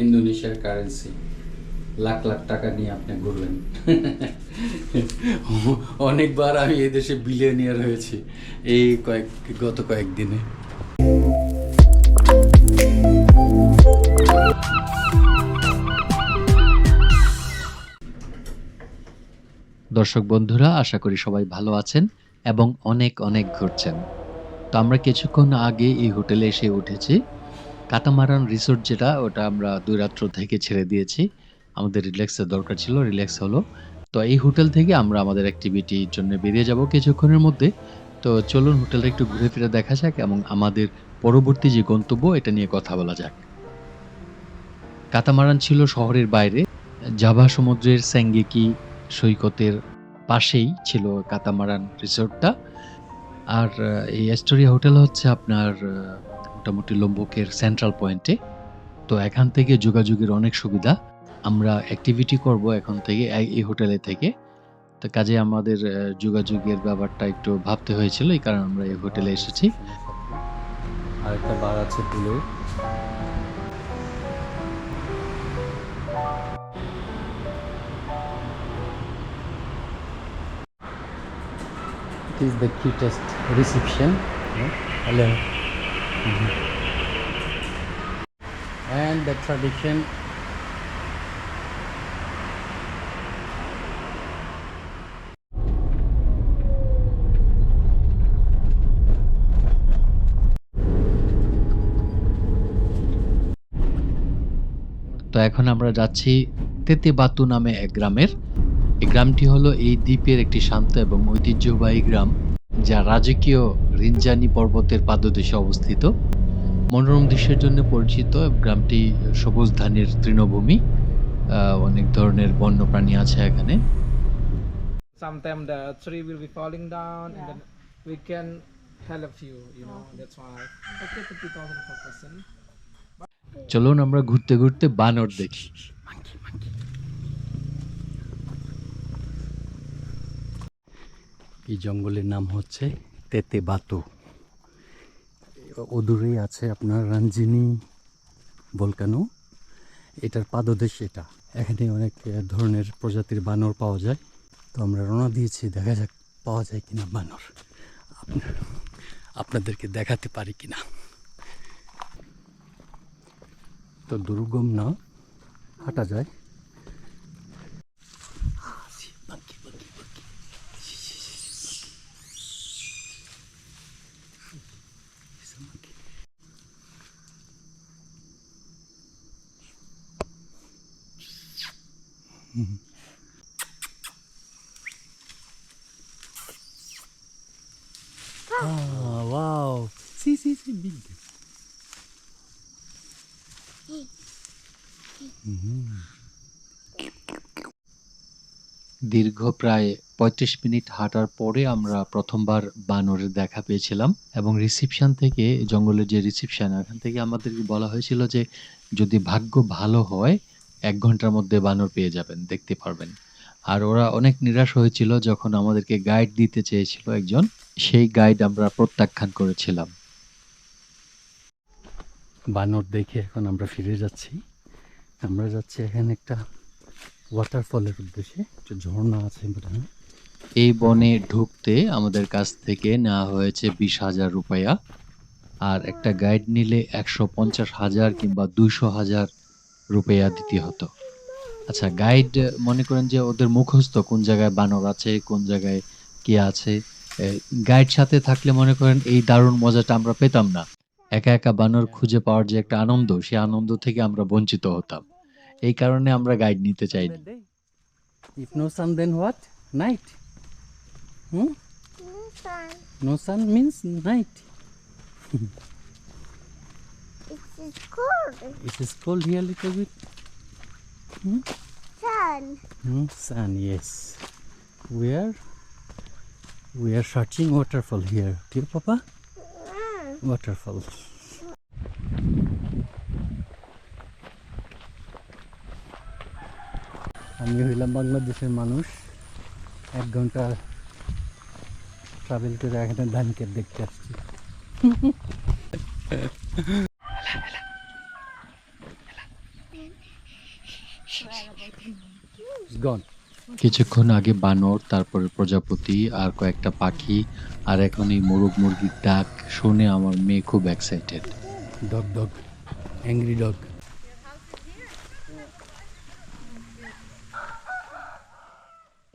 ইন্দোনেশিয়ার কারেন্সি, লাখ লাখ টাকা নিয়ে আপনি ঘুরবেন। অনেকবার আমি এই দেশে বিলিয়নিয়ার হয়েছি এই গত কয়েকদিনে। দর্শক বন্ধুরা, আশা করি সবাই ভালো আছেন এবং অনেক অনেক ঘুরছেন। তো আমরা কিছুক্ষণ আগে এই হোটেলে এসে উঠেছি। কাতামারান রিসোর্ট যেটা, ওটা আমরা ২ রাত্র থেকে ছেড়ে দিয়েছি। আমাদের রিল্যাক্সের দরকার ছিল, রিল্যাক্স হলো। তো এই হোটেল থেকে আমরা আমাদের অ্যাক্টিভিটির জন্য বেরিয়ে যাব কিছুক্ষণের মধ্যে। তো চলুন হোটেলটা একটু ঘুরে ফিরে দেখা যাক এবং আমাদের পরবর্তী যে গন্তব্য এটা নিয়ে কথা বলা যাক। কাতামারান ছিল শহরের বাইরে, জাভা সমুদ্রের স্যাঙ্গেকি সৈকতের পাশেই ছিল কাতামারান রিসোর্টটা। আর এই অ্যাস্টোরিয়া হোটেল হচ্ছে আপনার মোটামুটি লোমবকের সেন্ট্রাল পয়েন্টে। তো এখান থেকে যোগাযোগের অনেক সুবিধা। আমরা অ্যাক্টিভিটি করব এখন থেকে এই হোটেলে থেকে। তো কাজে আমাদের যোগাযোগের ব্যাপারটা একটু ভাবতে হয়েছিল, এই কারণে আমরা এই হোটেলে এসেছি। আরেকটা বার আছে পুলে। It is the cutest reception. Hello. And the tradition. তো এখন আমরা যাচ্ছি তেতেবাতু নামে এক গ্রামের। এই গ্রামটি হলো এই দ্বীপের একটি শান্ত এবং ঐতিহ্যবাহী গ্রাম, যা রাজকীয় রিনজানি পর্বতের পাদদেশে অবস্থিত। মনোরম দৃশ্যের জন্য পরিচিত। গ্রামটি সবুজ ধানের তৃণভূমি, অনেক ধরনের বন্যপ্রাণী আছে এখানে। Sometimes the tree will be falling down, and then we can help you. That's why. Okay, 50,000 per person. চলুন আমরা ঘুরতে ঘুরতে বানর দেখি। এই জঙ্গলের নাম হচ্ছে তেতেবাতু। অদূরেই আছে আপনার রাঞ্জিনি ভলকানো, এটার পাদদেশ এটা। এখানে অনেক ধরনের প্রজাতির বানর পাওয়া যায়। তো আমরা রওনা দিয়েছি, দেখা যাক পাওয়া যায় কিনা বানর, আপনাদেরকে দেখাতে পারি কিনা। তো দুর্গম না, হাঁটা যায়। Wow. See, big. দীর্ঘ প্রায় ৩৫ মিনিট হাঁটার পরে আমরা প্রথমবার বানরের দেখা পেয়েছিলাম এবং রিসিপশন থেকে, জঙ্গলের যে রিসিপশন, এখান থেকে আমাদেরকে বলা হয়েছিল যে যদি ভাগ্য ভালো হয় ১ ঘন্টার মধ্যে বানর পেয়ে যাবেন, দেখতে পারবেন। আর ওরা অনেক নিরাশ হয়েছিল যখন আমাদেরকে গাইড দিতে চেয়েছিল একজন, সেই গাইড আমরা প্রত্যাখ্যান করেছিলাম। বানর দেখে এখন আমরা ফিরে যাচ্ছি। আমরা যাচ্ছি এখানে একটা ওয়াটারফলের উদ্দেশ্যে, একটা ঝর্ণা আছে বোধহয়। এই বনে ঢুকতে আমাদের কাছ থেকে নেওয়া হয়েছে ২০,০০০ রুপায়া, আর একটা গাইড নিলে ১৫০,০০০ কিংবা ২০০,০০০ রুপায়া দিতে হতো। আচ্ছা, গাইড মনে করেন যে ওদের মুখস্থ কোন জায়গায় বানর আছে, কোন জায়গায় কে আছে। গাইড সাথে থাকলে মনে করেন এই দারুণ মজাটা আমরা পেতাম না। একা একা বানর খুঁজে পাওয়ার যে একটা আনন্দ, সেই আনন্দ থেকে আমরা বঞ্চিত হতাম। এই কারণে আমরা গাইড নিতে চাইনি। If no sun, then what? Night. No sun. No sun means night. It is cold. It is cold here a little bit. Sun. Sun, yes. We are searching waterfall here. Dear Papa? Waterfall. আমি হইলাম বাংলাদেশের মানুষ, ১ ঘন্টা travel করে এখানে ধান ক্ষেত দেখতে আসছি। It's gone. কিছুক্ষণ আগে বানর, তারপরে প্রজাপতি আর কয়েকটা পাখি, আর এখন এই মোরগ মুরগির ডাক শুনে আমার মেয়ে খুব excited. Dog dog, angry dog.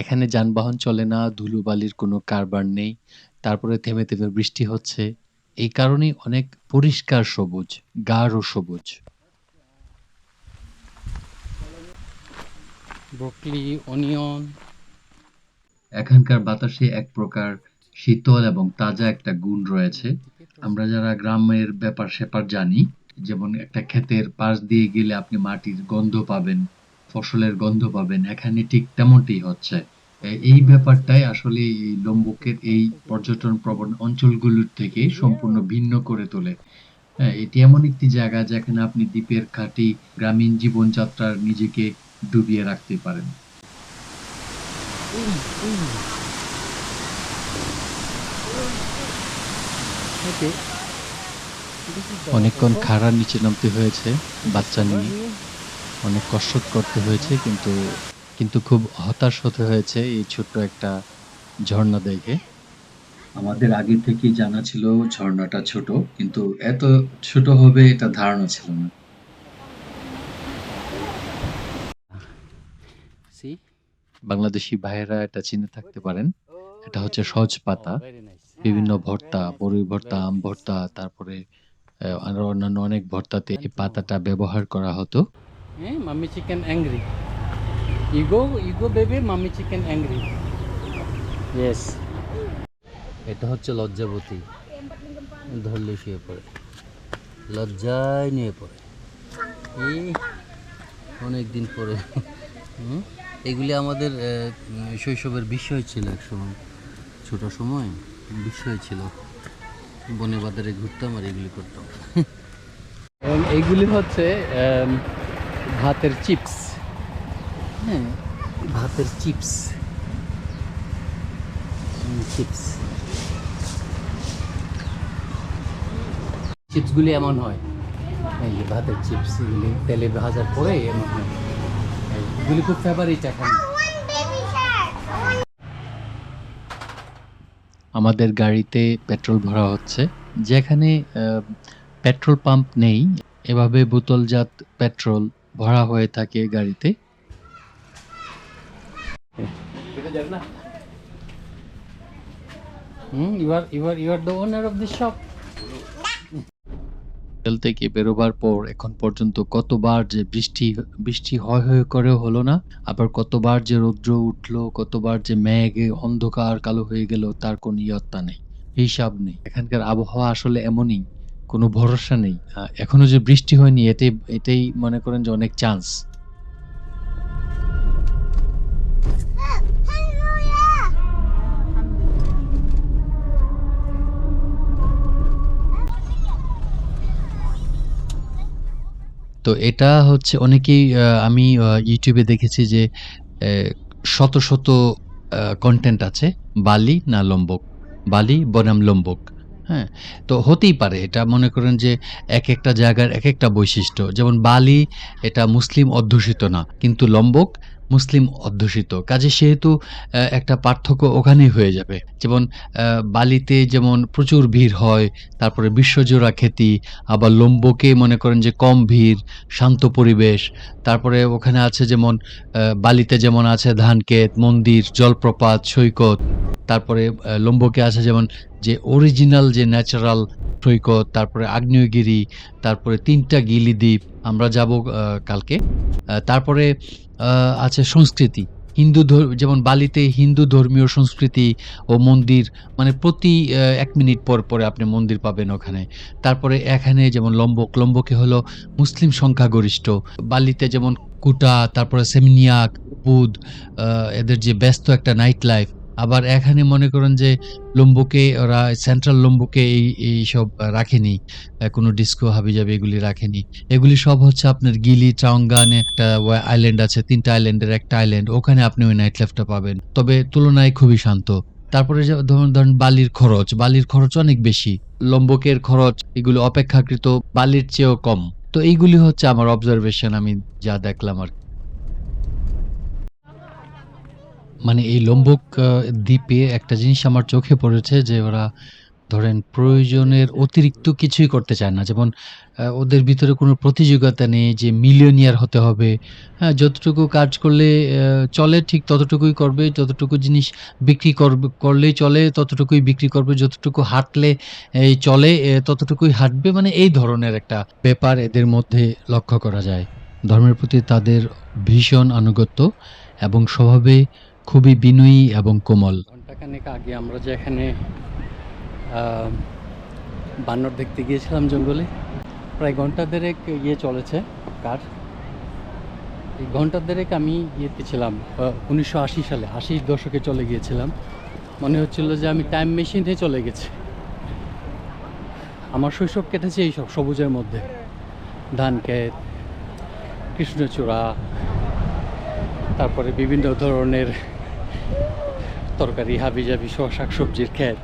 এখানে যানবাহন চলে না, ধুলোবালির কোনো কারবার নেই, তারপরে থেমে থেমে বৃষ্টি হচ্ছে। এই কারণেই অনেক পরিষ্কার সবুজ, গাঢ় সবুজ। Broccoli, onion. এখানকার বাতাসে এক প্রকার শীতল এবং তাজা একটা গুণ রয়েছে। আমরা যারা গ্রামের ব্যাপার স্যাপার জানি, যেমন একটা ক্ষেতের পাশ দিয়ে গেলে আপনি মাটির গন্ধ পাবেন, ফসলের গন্ধ পাবেন, এখানে ঠিক তেমনটাই হচ্ছে। এই ব্যাপারটাই আসলে এই লোমবুকের এই পর্যটন প্রবণ অঞ্চলগুলোর থেকে সম্পূর্ণ ভিন্ন করে তোলে। হ্যাঁ, এটি এমন একটি জায়গা যেখানে আপনি দ্বীপের খাঁটি গ্রামীণ জীবনযাত্রার নিজেকে ডুবিয়ে রাখতে পারেন। অনেকক্ষণ খাড়ার নিচে নামতে হয়েছে বাচ্চা নিয়ে, অনেক কসরত করতে হয়েছে, কিন্তু খুব হতাশ হতে হয়েছে এই ছোট্ট একটা ঝর্ণা দেখে। আমাদের আগে থেকেই জানা ছিল ঝর্ণাটা ছোট, কিন্তু এত ছোট হবে এটা ধারণা ছিল না। বাংলাদেশি ভাইয়েরা এটা চিনে থাকতে পারেন, এটা হচ্ছে সহজ পাতা। বিভিন্ন ভর্তা, বড়ই ভর্তা, আম ভর্তা, তারপরে আরো অন্যান্য অনেক ভর্তাতে এই পাতাটা ব্যবহার করা হতো। Mummy chicken angry, you go baby, mummy chicken angry. Yes, এটা হচ্ছে লজ্জাবতী, ধরলে শুয়ে পড়ে, লজ্জায় নিয়ে পড়ে। অনেক দিন পরে। এগুলি আমাদের শৈশবের বিষয় ছিল, এক সময় ছোট সময় বিষয় ছিল। বনে বাজারে ঘুরতাম আর এগুলি করতাম। এইগুলি হচ্ছে ভাতের চিপস। হ্যাঁ, ভাতের চিপস। চিপসগুলি এমন হয়, এই যে ভাতের চিপস, এগুলি তেলে ভাজার পরে এমন হয়। এগুলি খুব ফেভারিট এখন। আমাদের গাড়িতে পেট্রোল ভরা হচ্ছে। যেখানে পেট্রোল পাম্প নেই, এভাবে বোতলজাত পেট্রোল ভরা হয়ে থাকে গাড়িতে। You are the owner of this shop. Hotel থেকে বেরোবার পর এখন পর্যন্ত কতবার যে বৃষ্টি হয় করেও হলো না, আবার কতবার যে রৌদ্র উঠলো, কতবার যে মেঘে অন্ধকার কালো হয়ে গেল, তার কোনো ইয়ত্তা নেই, হিসাব নেই। এখানকার আবহাওয়া আসলে এমনই, কোনো ভরসা নেই। এখনো যে বৃষ্টি হয়নি, এটাই মনে করেন যে অনেক চান্স। তো এটা হচ্ছে অনেকেই, আমি ইউটিউবে দেখেছি যে শত শত কন্টেন্ট আছে, বালি না লোমবক, বালি বনাম লোমবক। হ্যাঁ, তো হতেই পারে, এটা মনে করেন যে এক একটা জায়গার এক একটা বৈশিষ্ট্য। যেমন বালি এটা মুসলিম অধ্যুষিত না, কিন্তু লোমবক মুসলিম অধ্যুষিত, কাজে সেহেতু একটা পার্থক্য ওখানেই হয়ে যাবে। যেমন বালিতে যেমন প্রচুর ভিড় হয়, তারপরে বিশ্বজোড়া খ্যাতি, আবার লোমবকে মনে করেন যে কম ভিড়, শান্ত পরিবেশ। তারপরে ওখানে আছে যেমন বালিতে যেমন আছে ধানক্ষেত, মন্দির, জলপ্রপাত, সৈকত। তারপরে লোমবকে আছে যেমন যে অরিজিনাল যে ন্যাচারাল সৈকত, তারপরে আগ্নেয়গিরি, তারপরে 3টা গিলি দ্বীপ, আমরা যাব কালকে। তারপরে আছে সংস্কৃতি, যেমন বালিতে হিন্দু ধর্মীয় সংস্কৃতি ও মন্দির, মানে প্রতি 1 মিনিট পর পরে আপনি মন্দির পাবেন ওখানে। তারপরে এখানে যেমন লোমবকে হলো মুসলিম সংখ্যাগরিষ্ঠ। বালিতে যেমন কুটা, তারপরে সেমিনিয়াক, বুদ, এদের যে ব্যস্ত একটা নাইট লাইফ। আবার এখানে মনে করেন যে লোমবকে ওরা সেন্ট্রাল লোমবকে এইসব রাখেনি, কোনো ডিস্কো হাবিজাবি এগুলি রাখেনি। এগুলি সব হচ্ছে আপনার গিলি, ট্রাঙ্গানে একটা আইল্যান্ড আছে, 3টা আইল্যান্ডের একটা আইল্যান্ড, ওখানে আপনি ওই নাইট লাইফটা পাবেন, তবে তুলনায় খুবই শান্ত। তারপরে ধরুন বালির খরচ অনেক বেশি, লোমবকের খরচ এগুলো অপেক্ষাকৃত বালির চেয়েও কম। তো এইগুলি হচ্ছে আমার অবজারভেশন, আমি যা দেখলাম আর। মানে এই লোম্বক দ্বীপে একটা জিনিস আমার চোখে পড়েছে যে ওরা ধরেন প্রয়োজনের অতিরিক্ত কিছুই করতে চায় না। যেমন ওদের ভিতরে কোনো প্রতিযোগিতা নেই যে মিলিয়নিয়ার হতে হবে। হ্যাঁ, যতটুকু কাজ করলে চলে ঠিক ততটুকুই করবে, যতটুকু জিনিস বিক্রি করলেই চলে ততটুকুই বিক্রি করবে, যতটুকু হাঁটলে এই চলে ততটুকুই হাঁটবে। মানে এই ধরনের একটা ব্যাপার এদের মধ্যে লক্ষ্য করা যায়। ধর্মের প্রতি তাদের ভীষণ আনুগত্য এবং স্বভাবে খুবই বিনয়ী এবং কোমল। ঘণ্টাখানেক আগে আমরা যে এখানে বানর দেখতে গিয়েছিলাম জঙ্গলে, প্রায় ঘন্টা দেড়েক চলেছে কার। এই ঘন্টা দেড়েক আমি ইয়েতে ছিলাম 1980 সালে, 80 দশকে চলে গিয়েছিলাম। মনে হচ্ছিল যে আমি টাইম মেশিনে চলে গেছি। আমার শৈশব কেটেছে এইসব সবুজের মধ্যে, ধান ক্ষেত, কৃষ্ণচূড়া, তারপরে বিভিন্ন ধরনের তরকারি, হাবিজাবি সহ শাকসবজির ক্ষেত,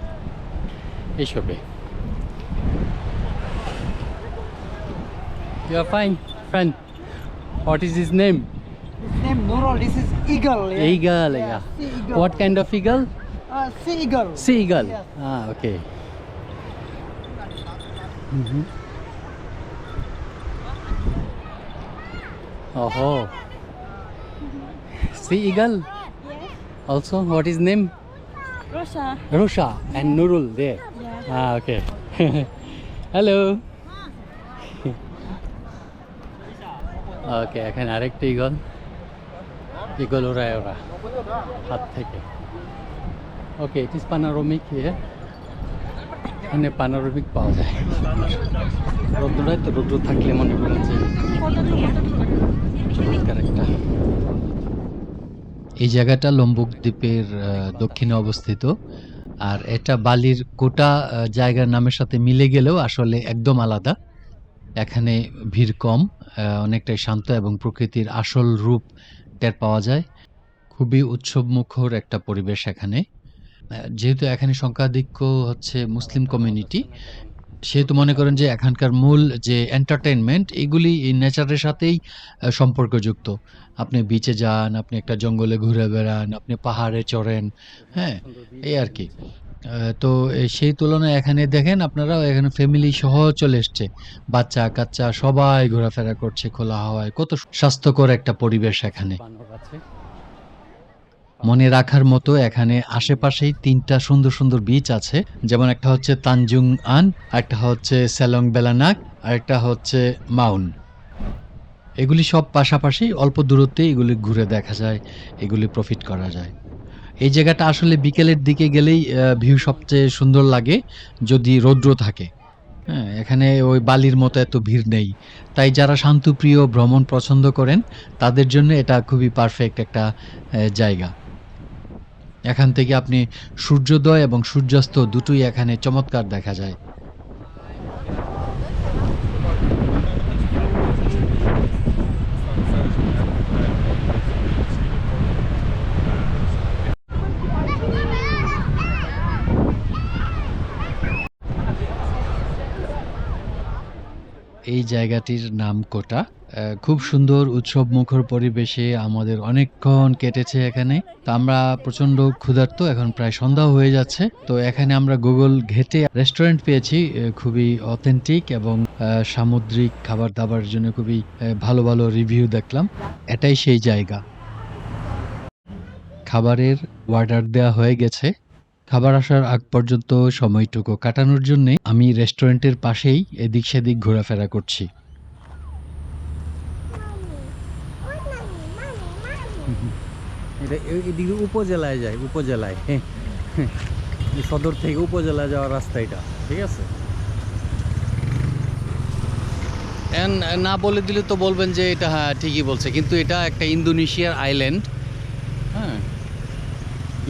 এইসবে। You are fine, friend. What is his name? His name Nurul. This is eagle. Yeah? Eagle, yeah. Sea eagle. What kind of eagle? Sea eagle. Sea eagle. Yes. Ah, okay. Oh, sea eagle. Yes. Also, what is name? Rosa. Rosha and Nurul there. Yeah. Ah, okay. Hello. ওকে, এখানে আরেকটা eagle. Eagle ওরা হাত থেকে। ওকে, it is পানারোমিক here. এখানে পানারোমিক পাওয়া যায়। রৌদ্রটাই তো, রৌদ্র থাকলে মনে করেন যে চমৎকার একটা। এই জায়গাটা লোম্বক দ্বীপের দক্ষিণে অবস্থিত। আর এটা বালির গোটা জায়গার নামের সাথে মিলে গেলেও আসলে একদম আলাদা। এখানে ভিড় কম, অনেকটাই শান্ত এবং প্রকৃতির আসল রূপ টের পাওয়া যায়। খুবই উৎসবমুখর একটা পরিবেশ এখানে। যেহেতু এখানে সংখ্যাধিক্য হচ্ছে মুসলিম কমিউনিটি, সেহেতু মনে করেন যে এখানকার মূল যে এন্টারটেইনমেন্ট এগুলি এই নেচারের সাথেই সম্পর্কযুক্ত। আপনি বিচে যান, আপনি একটা জঙ্গলে ঘুরে বেড়ান, আপনি পাহাড়ে চড়েন, হ্যাঁ, এই আর কি। তো সেই তুলনায় এখানে দেখেন আপনারা, এখানে ফ্যামিলি সহ চলে এসছে, বাচ্চা কাচ্চা সবাই ঘোরাফেরা করছে খোলা হাওয়ায়। কত স্বাস্থ্যকর একটা পরিবেশ এখানে। মনে রাখার মতো এখানে আশেপাশেই 3টা সুন্দর সুন্দর বিচ আছে। যেমন একটা হচ্ছে তানজুং আন, একটা হচ্ছে সেলং বেলানাক, আর একটা হচ্ছে মাউন। এগুলি সব পাশাপাশি, অল্প দূরত্বে এগুলি ঘুরে দেখা যায়, এগুলি প্রফিট করা যায়। এই জায়গাটা আসলে বিকেলের দিকে গেলেই ভিউ সবচেয়ে সুন্দর লাগে, যদি রৌদ্র থাকে। হ্যাঁ, এখানে ওই বালির মতো এত ভিড় নেই। তাই যারা শান্তপ্রিয় ভ্রমণ পছন্দ করেন তাদের জন্য এটা খুবই পারফেক্ট একটা জায়গা। এখান থেকে আপনি সূর্যোদয় এবং সূর্যাস্ত দুটোই এখানে চমৎকার দেখা যায়। এই জায়গাটির নাম কোটা। খুব সুন্দর উৎসবমুখর পরিবেশে আমাদের অনেকক্ষণ কেটেছে এখানে। তো আমরা প্রচণ্ড ক্ষুধার্ত, এখন প্রায় সন্ধ্যাও হয়ে যাচ্ছে। তো এখানে আমরা গুগল ঘেটে রেস্টুরেন্ট পেয়েছি, খুবই অথেন্টিক এবং সামুদ্রিক খাবার দাবারের জন্য খুবই ভালো ভালো রিভিউ দেখলাম। এটাই সেই জায়গা। খাবারের অর্ডার দেওয়া হয়ে গেছে। খাবার আসার আগ পর্যন্ত সময়টুকু কাটানোর জন্যে আমি রেস্টুরেন্টের পাশেই এদিক সেদিক ঘোরাফেরা করছি। এটা এদিকে উপজেলায় যায়, উপজেলায় সদর থেকে উপজেলা যাওয়ার রাস্তা এটা, ঠিক আছে। না বলে দিলে তো বলবেন যে এটা হ্যাঁ ঠিকই বলছে, কিন্তু এটা একটা ইন্দোনেশিয়ার আইল্যান্ড। হ্যাঁ,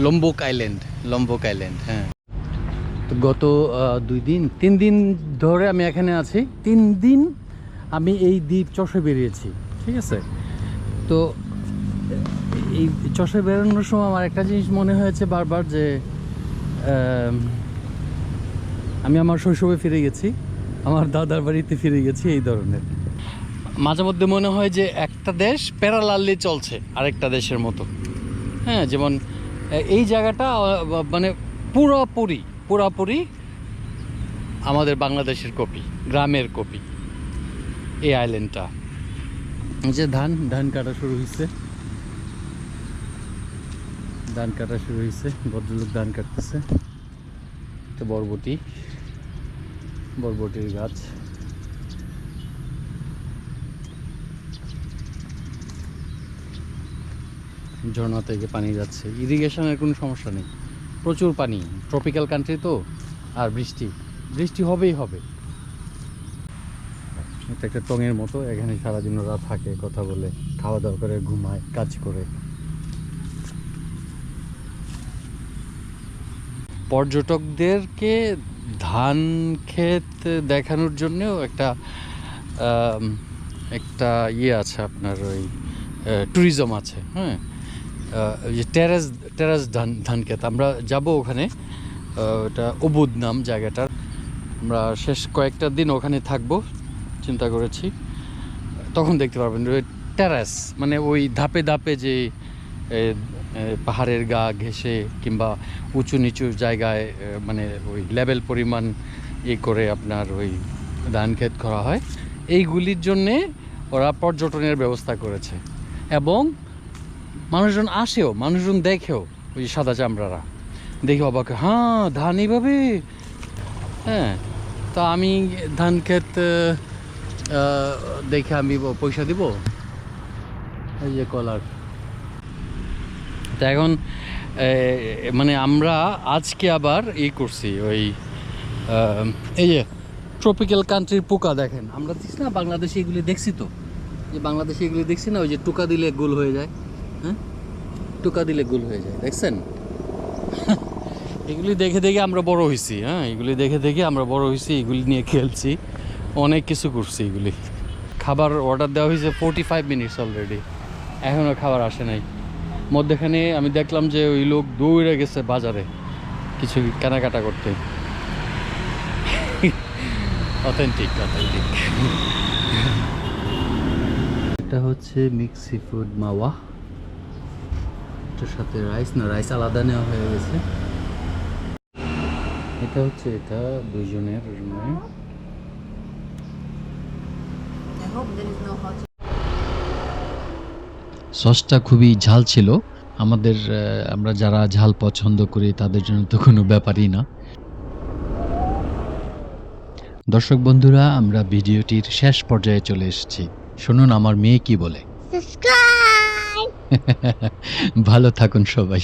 লোম্বক আইল্যান্ড, লোম্বক আইল্যান্ড। হ্যাঁ, তো গত 3 দিন ধরে আমি এখানে আছি। 3 দিন আমি এই দ্বীপ চষে বেরিয়েছি, ঠিক আছে। তো এই চষে বেরোনোর সময় আমার একটা জিনিস মনে হয়েছে বারবার, যে আমি আমার শৈশবে ফিরে গেছি, আমার দাদার বাড়িতে ফিরে গেছি। এই ধরনের মাঝে মধ্যে মনে হয় যে একটা দেশ প্যারালালি চলছে আরেকটা দেশের মতো। হ্যাঁ, যেমন এই জায়গাটা মানে পুরাপুরি আমাদের বাংলাদেশের কপি, গ্রামের কপি এই আইল্যান্ডটা। যে ধান কাটা শুরু হয়েছে, ভদ্রলোক ধান কাটতেছে। তো বরবটির গাছ। ঝর্ণা থেকে পানি যাচ্ছে, ইরিগেশনের কোনো সমস্যা নেই, প্রচুর পানি, ট্রপিক্যাল কান্ট্রি তো। আর বৃষ্টি হবেই হবে। এটা একটা টঙের মতো, এখানে সারাদিন ওরা থাকে, কথা বলে, খাওয়া দাওয়া করে, ঘুমায়, কাজ করে। পর্যটকদেরকে ধান ক্ষেত দেখানোর জন্যও একটা ইয়ে আছে আপনার, ওই ট্যুরিজম আছে। হ্যাঁ, ওই যে টেরাস ধান ক্ষেত, আমরা যাব ওখানে। ওটা অবুদ নাম জায়গাটার। আমরা শেষ কয়েকটা দিন ওখানে থাকবো চিন্তা করেছি, তখন দেখতে পারবেন ওই টেরাস, মানে ওই ধাপে ধাপে যে পাহাড়ের গা ঘেঁষে কিংবা উঁচু নিচু জায়গায় মানে ওই লেভেল পরিমাণ করে আপনার ওই ধান ক্ষেত করা হয়। এইগুলির জন্যে ওরা পর্যটনের ব্যবস্থা করেছে, এবং মানুষজন দেখেও, ওই সাদা চামড়ারা দেখে অবাক, হ্যাঁ ধান এইভাবে। হ্যাঁ, তা আমি ধান ক্ষেত দেখে আমি পয়সা দিব, এই যে কলার। তা এখন মানে আমরা আজকে আবার করছি ওই এই যে ট্রপিক্যাল কান্ট্রির পোকা দেখেন, আমরা দেখছি না বাংলাদেশে এগুলি দেখছি, তো যে বাংলাদেশে এগুলি দেখছি না, ওই যে টোকা দিলে গোল হয়ে যায়। হ্যাঁ, টোকা দিলে গোল হয়ে যায়, দেখছেন? এগুলি দেখে আমরা বড় হয়েছি। হ্যাঁ, এগুলি দেখে আমরা বড় হয়েছি, এগুলি নিয়ে খেলছি, অনেক কিছু করছি। এগুলি খাবার অর্ডার দেওয়া হয়েছে 45 মিনিটস অলরেডি, এখনও খাবার আসে নাই। মধ্যেখানে আমি দেখলাম যে ওই লোক দৌড়ে গেছে বাজারে কিছু কেনাকাটা করতে। অথেন্টিক। এটা হচ্ছে মিক্স সি ফুড মাওয়া, এটার সাথে রাইস আলাদা নেওয়া হয়ে গেছে। এটা দুইজনের রুমে। সসটা খুবই ঝাল ছিল। আমরা যারা ঝাল পছন্দ করি তাদের জন্য তো কোনো ব্যাপারই না। দর্শক বন্ধুরা, আমরা ভিডিওটির শেষ পর্যায়ে চলে এসেছি। শুনুন আমার মেয়ে কি বলে। Subscribe! ভালো থাকুন সবাই।